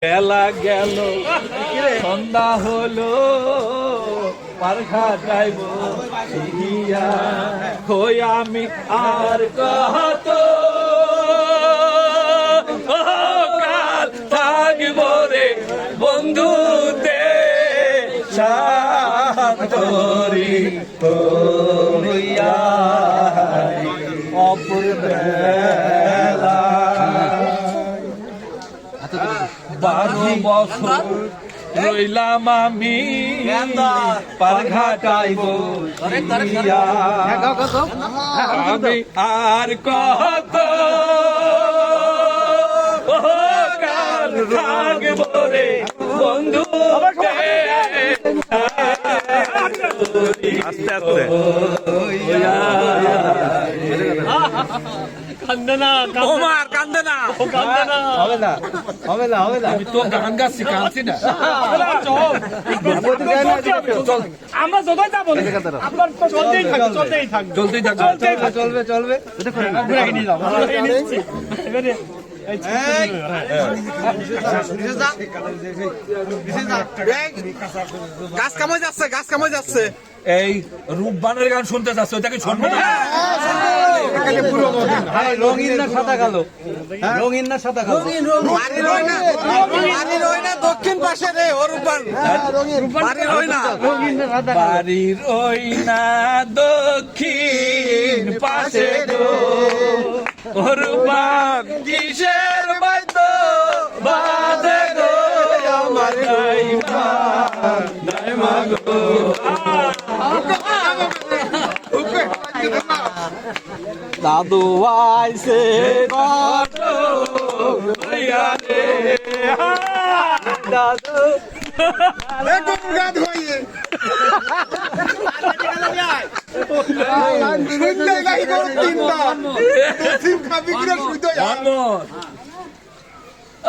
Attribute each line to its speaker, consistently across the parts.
Speaker 1: বেলা গেল সন্ধ্যা হলো পারঘা যাইব হই আমি আর কত কাল থাকব রে বন্ধুতে সাতরি হইয়া অপরবেলা 12 বছর রইলাম আমি পারঘাটাইব আমি আর কত কাল থাকব রে বন্ধু আস্তে আস্তে কান্দে না ওমার কান্দে না হবে না হবে না হবে না আমি তো গান গাচ্ছি কাঁদছি না আমরা যতই যাবো আপনার তো চলতেই থাকবে চলতেই থাকবে চলবে চলবে গাছ কামাই যাচ্ছে গাছ কামাই যাচ্ছে এই রূপবানের গান শুনতে যাচ্ছে ওটাকে শুনবো না রঙিন না সাদা কালো রঙিন না সাদা কালো দক্ষিণ পাশে রে ও রূপবান বাড়ির ওই না দক্ষিণ পাশে গো ও রূপবান কিসের বাদ্য বাজে গো আমার নাইমা গো দাদু আইছে দাদু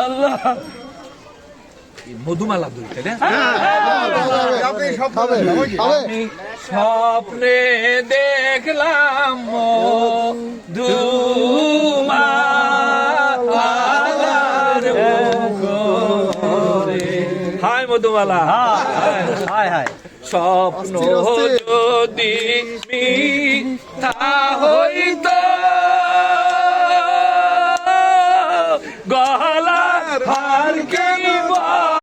Speaker 1: আল্লাহ মধুমালা দুইটা আমি স্বপ্নে দেখলাম হাই মধুমালা হায় হায় স্বপ্ন যদি মিথ্যা হইতো